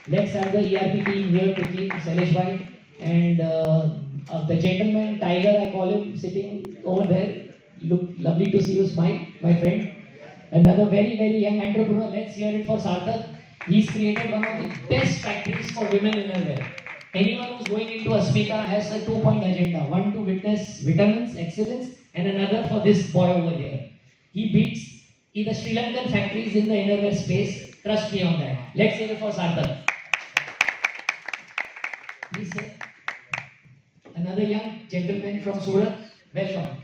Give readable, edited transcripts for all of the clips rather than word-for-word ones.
Let's have the ERP team here quickly, Salesh bhai, and the gentleman, Tiger, I call him, sitting over there. Look, lovely to see you smile, my friend. Another very, very young entrepreneur. Let's hear it for Sarthak. He's created one of the best factories for women innerwear. Anyone who's going into Asmita has a 2-point agenda. One to witness vitamins, excellence, and another for this boy over here. He beats the Sri Lankan factories in the innerwear space. Trust me on that. Let's hear it for Sarthak. Please sir. Another young gentleman from Surat. Welcome.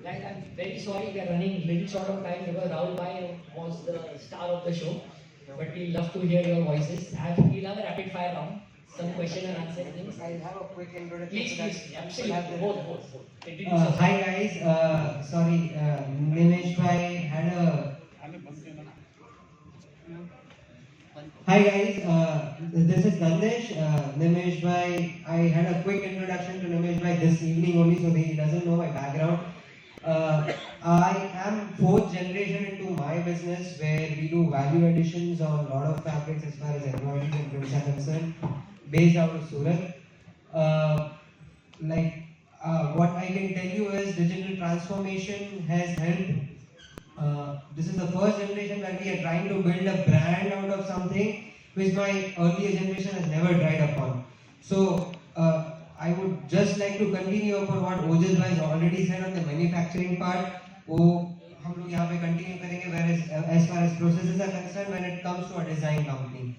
Guys, I'm very sorry we are running little short of time because Rahul Bhai was the star of the show. But we love to hear your voices. We'll have a rapid fire round. Some question and answer things. I have a quick introduction. Please, absolutely. Both. Hi guys, sorry, Nimish Bhai had a. Hi guys, this is Nandesh. Nimish Bhai, I had a quick introduction to Nimish Bhai this evening only, so he doesn't know my background. I am fourth generation into my business where we do value additions on a lot of fabrics as far as embroideries and prints are concerned, based out of Surat. What I can tell you is digital transformation has helped. This is the first generation where we are trying to build a brand out of something which my earlier generation has never tried upon. So I would just like to continue upon what Ojit bhai has already said on the manufacturing part. वो हम लोग यहाँ पे continue करेंगे whereas as far as processes are concerned when it comes to a design company.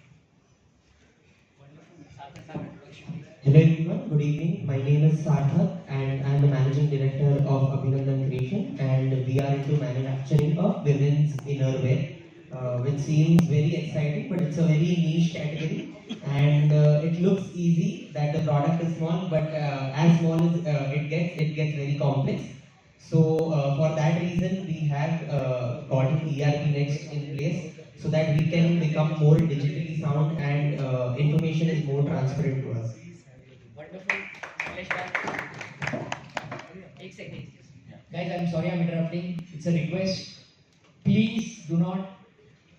Hello everyone, good evening. My name is Sarthak and I am the Managing Director of Abhinandan Creations and we are into manufacturing of women's innerwear, which seems very exciting but it's a very niche category and it looks easy that the product is small but as small as it gets very complex. So for that reason we have gotten ERPNext in place so that we can become more digitally sound and information is more transparent to us. Wonderful. एक second. Guys, I'm sorry I'm interrupting. It's a request. Please do not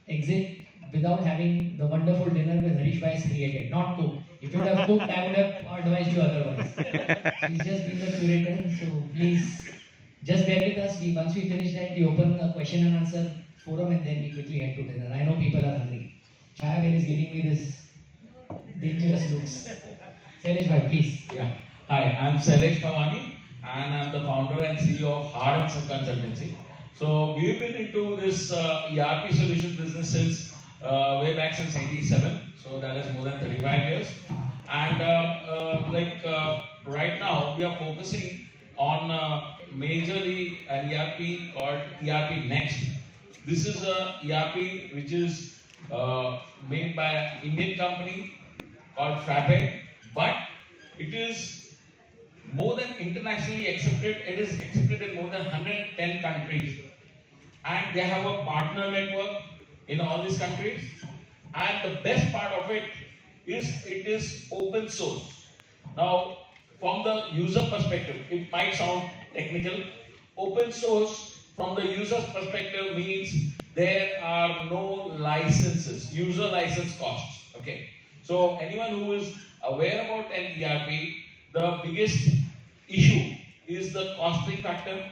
exit without having the wonderful dinner with Harish Bhai has created. Not cook. If you would have cooked, I would have advised you otherwise. He's just been the curator, so please just bear with us. Once we finish that, we open a question and answer forum and then we quickly head to dinner. I know people are hungry. Chaya is giving me this dangerous looks. Salesh Bhai, please. Yeah. Hi, I'm Salesh Pawani and I'm the founder and CEO of Hard and Sub Consultancy. So we've been into this ERP solution business since way back since 87. So that is more than 35 years. And right now we are focusing on majorly an ERP called ERPNext. This is a ERP which is made by an Indian company called Fabric, but it is more than internationally accepted. It is accepted in more than 110 countries. And they have a partner network in all these countries. And the best part of it is open source. Now, from the user perspective, it might sound technical. Open source from the user's perspective means there are no licenses, user license costs. Okay. So anyone who is aware about an ERP, the biggest issue is the costing factor.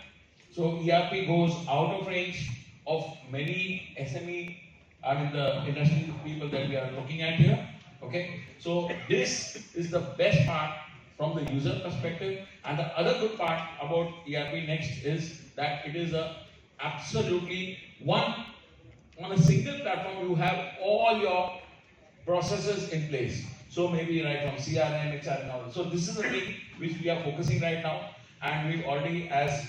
So ERP goes out of range of many SME, I mean the industry people that we are looking at here. Okay, so this is the best part from the user perspective, and the other good part about ERPNext is that it is a absolutely on a single platform you have all your processes in place. So maybe right from CRM, HR and all. So this is the thing which we are focusing right now, and we've already, as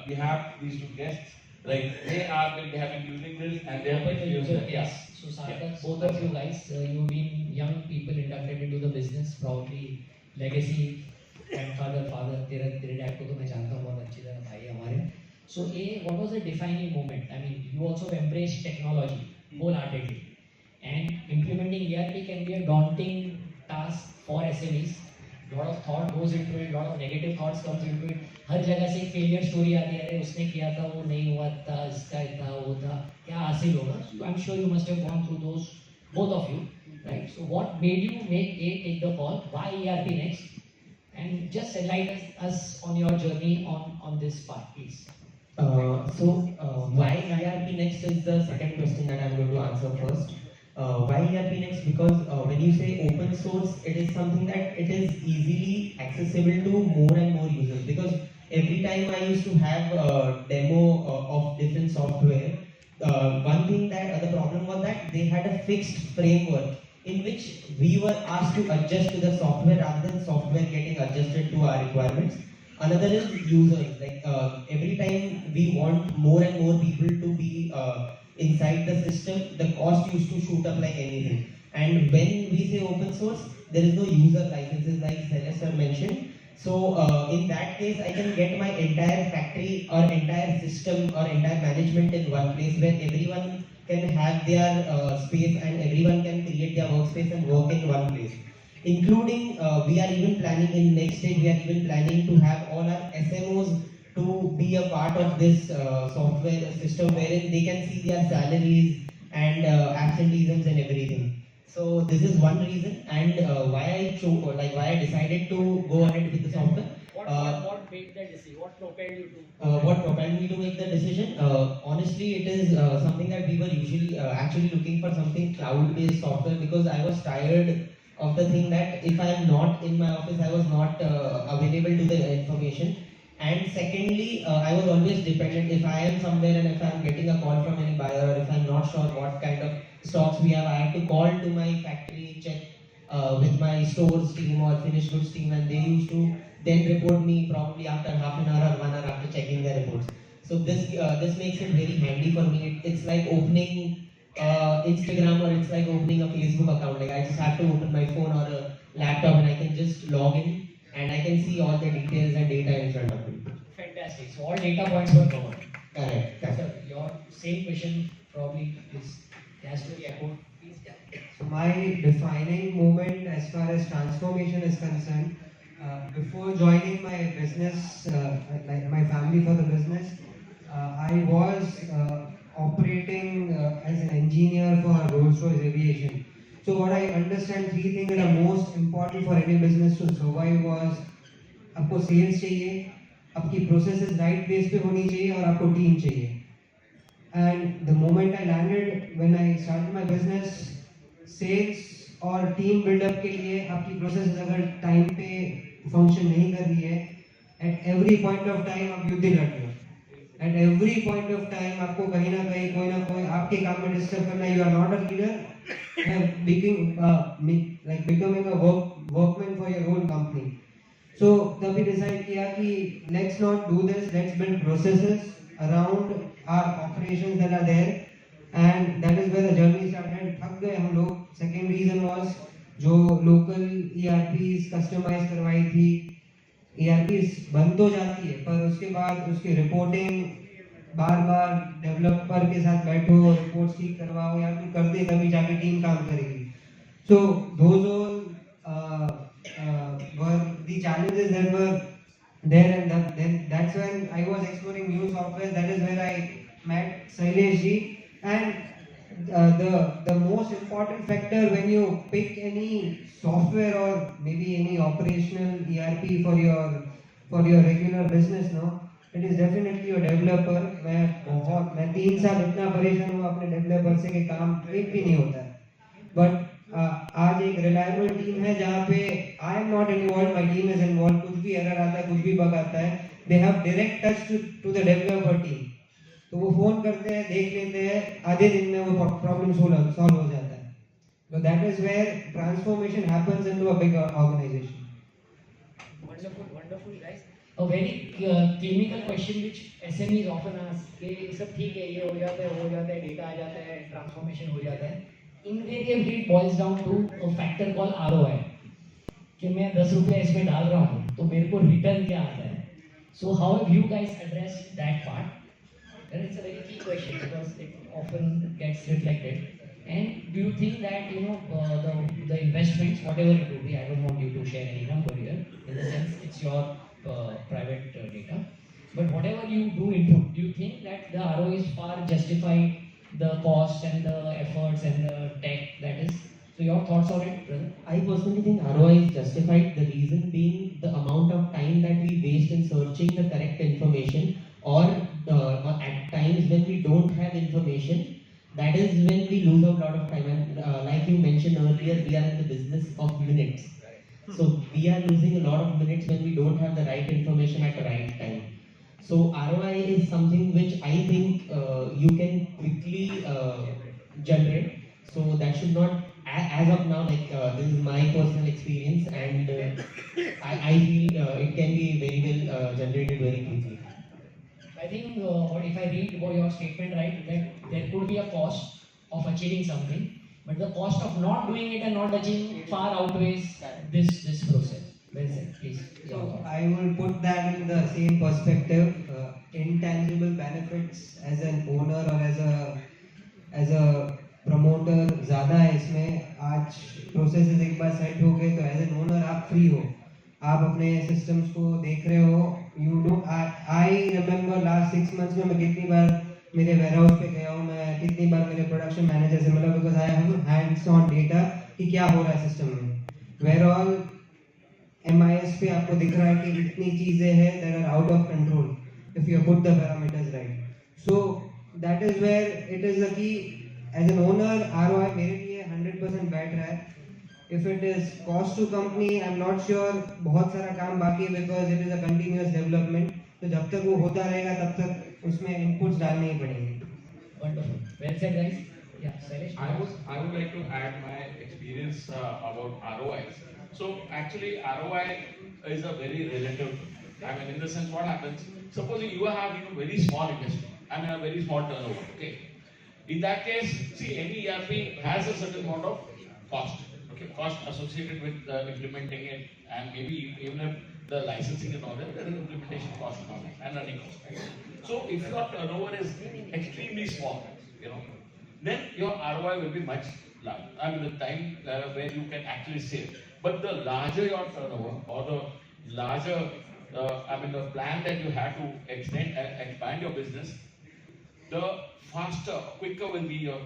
we have these two guests, like they have been using this and they have been using it. Yes. So Sarthak, both of you guys, you've been young people inducted into the business, probably legacy, grandfather, father, तेरे dad को तो मैं जानता हूँ बहुत अच्छी तरह भाई हमारे. So what was the defining moment? I mean, you also embraced technology wholeheartedly, and implementing ERP can be a daunting task for SMEs. lot of thought goes into it, lot of negative thoughts comes into it. हर जगह से एक failure story आती है, अरे उसने किया था वो नहीं हुआ था, इसका था वो था, क्या हासिल होगा? So I'm sure you must have gone through those, both of you, right? So what made you take the call? Why ERP Next? And just enlighten us on your journey on this part, please. Why ERP Next is the second question that I'm going to answer first. Why ERP Next? Because when you say open source, it is something that it is easily accessible to more and more users. Because every time I used to have a demo of different software, one thing that the problem was that they had a fixed framework in which we were asked to adjust to the software rather than software getting adjusted to our requirements. Another is users. Like every time we want more and more people to be inside the system, the cost used to shoot up like anything. And when we say open source, there is no user licenses like Celeste mentioned. So in that case, I can get my entire factory or entire system or entire management in one place where everyone can have their space and everyone can create their workspace and work in one place. Including, we are even planning in next stage, we are even planning to have all our SMOs to be a part of this software system wherein they can see their salaries and absenteeisms and everything. So this is one reason, and why I chose, like why I decided to go ahead with the software. What made the decision? What propelled you to? What propelled me to make the decision? Honestly, it is something that we were usually actually looking for something cloud-based software because I was tired of the thing that if I am not in my office, I was not available to the information. And secondly, I was always dependent. If I am somewhere and if I am getting a call from any buyer, or if I'm not sure what kind of stocks we have, I have to call to my factory, check with my stores team or finished goods team, and they used to then report me probably after half an hour or 1 hour after checking the reports. So this makes it very handy for me. It's like opening Instagram or it's like opening a Facebook account. Like I just have to open my phone or a laptop and I can just log in and I can see all the details and data in front of me. Fantastic. So all data points were covered. Correct. So your same question probably has to be echoed. Please. So my defining moment as far as transformation is concerned, before joining my business, like my family for the business, I was operating as an engineer for Rolls-Royce Aviation. So what I understand, three things that are most important for any business to survive was आपको sales चाहिए, आपकी processes right base पे होनी चाहिए और आपको team चाहिए. And the moment I landed, when I started my business, sales और टीम बिल्डअप के लिए आपकी प्रोसेस अगर टाइम पे फंक्शन नहीं कर रही है, at every point of time आप युद्ध लड़ रहे हो, at every point of time आपको कहीं ना कोई आपके काम में डिस्टर्ब करना. You are not a leader, becoming a workman for your own company. So तभी डिसाइड किया कि let's not do this, let's build processes around our operations that are there. And that is where the journey started. थक गए हम लोग. Second reason was जो local ERPs customize करवाई थी, ERPs बन तो जाती है पर उसके बाद उसकी रिपोर्टिंग बार बार डेवलपर के साथ बैठो, रिपोर्ट्स ठीक करवाओ, या फिर कर दे तभी जाके टीम काम करेगी. So those all were the challenges that were there, and then that's when I was exploring new software. That is where I met Sailesh ji. And the most important factor when you pick any software or maybe any operational ERP for your regular business, no, it is definitely your developer. मैं 3 साल इतना परेशान हूँ अपने developer से कि काम एक भी नहीं होता है. बट आज एक रिलायबल टीम है जहाँ पे I am not involve, my team is involve. कुछ भी एरर आता है, कुछ भी बग आता है, they have direct touch to the developer team. तो वो फोन करते हैं, देख लेते हैं, आधे दिन में वो प्रॉब्लम सॉल्व हो जाता है. So that is where transformation happens into a big organization. Wonderful, guys. A very clinical question which SMEs often ask कि ये सब ठीक है, ये हो जाता है, डेटा आ जाता है, ट्रांसफॉर्मेशन हो जाता है. Invariably it boils down to a factor called ROI. कि मैं 10 रुपया इसमें डाल रहा हूँ तो मेरे को रिटर्न क्या आता है. So how have you guys addressed that part? And it's a very key question because it often gets reflected. And do you think that the investments, whatever it will be, I don't want you to share any number here, in the sense it's your private data. But whatever you do input, do you think that the ROIs far justify the cost and the efforts and the tech that is? So your thoughts on it, brother? I personally think ROI is justified, the reason being the amount of time that we waste in searching the correct information, or at times when we don't have information, that is when we lose a lot of time. And like you mentioned earlier, we are in the business of minutes. So we are losing a lot of minutes when we don't have the right information at the right time. So ROI is something which I think you can quickly generate. So that should not, as of now, like this is my personal experience, and I feel it can be very well generated very quickly. I think, or if I read about your statement right, that there could be a cost of achieving something, but the cost of not doing it and not achieving far outweighs this process. Well said, please. So I will put that in the same perspective. Intangible benefits as an owner or as a promoter ज़्यादा है इसमें. आज processes एक बार set हो गए तो as an owner आप free हो, आप अपने सिस्टम्स को देख रहे हो. You do I remember last 6 months में मैं कितनी बार मेरे वेयरहाउस पे गया हूँ, मैं कितनी बार मेरे प्रोडक्शन मैनेजर से मिला, because I have hands on data कि क्या हो रहा है सिस्टम में. वेयर ऑल MIS पे आपको दिख रहा है कि इतनी चीजें हैं that are out of control if you put the parameters right. So that is where it is the key. As an owner, ROI मेरे लिए 100% बैठ रहा है. If it is cost to company, I'm not sure. बहुत सारा काम बाकी है because it is a continuous development. तो जब तक वो होता रहेगा तब तक उसमें inputs डालने ही पड़ेंगे. Wonderful. Well said, guys. Yeah, Sailesh. I would like to add my experience about ROI. So actually ROI is a very relative thing. I mean, in the sense, what happens? Supposing you are having a very small industry, I mean a very small turnover. Okay. In that case, see, any ERP has a certain amount of cost. Okay, cost associated with implementing it, and maybe even if the licensing and all that, there is implementation cost and running cost. So if your turnover is extremely small, you know, then your ROI will be much larger. I mean, the time where you can actually save. But the larger your turnover, or the larger, the plan that you have to expand your business, the faster, quicker will be your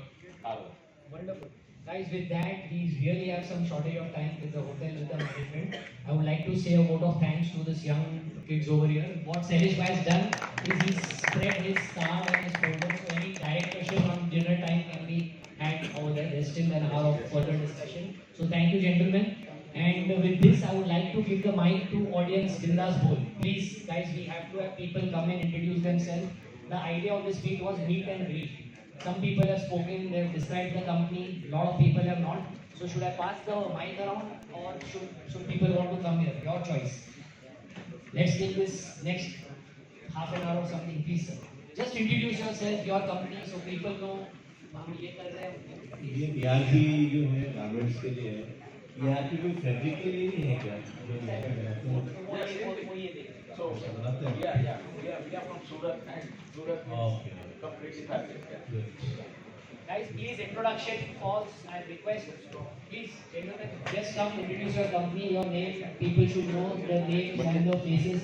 ROI. Wonderful. Guys, with that, we really have some shortage of time with the hotel, with the management. I would like to say a vote of thanks to this young kids over here. What Sailesh Bhai has done is he's spread his card and his folder, so any direct question on dinner time can be had over there. There's still an hour of further discussion. So thank you, gentlemen. And with this, I would like to give the mic to audience Bindas Bol. Please, guys, we have to have people come and introduce themselves. The idea of this meet was meet and greet. Some people have spoken, they have described the company, a lot of people have not. So should I pass the mic around, or should people want to come here? Your choice. Let's take this next half an hour or something, please sir. Just introduce yourself, your company, so people know हम ये कर रहे हैं. ये ERP जो है garments के लिए है. ERP कोई फैब्रिक के लिए नहीं है क्या? जो यहाँ पे बनाते हैं. So, yeah, we are from Surat, and Surat Okay. completely fabric. Good. Guys, please introduction falls and request. Please, gentlemen, just come introduce your company, your name. People should know the names and the faces.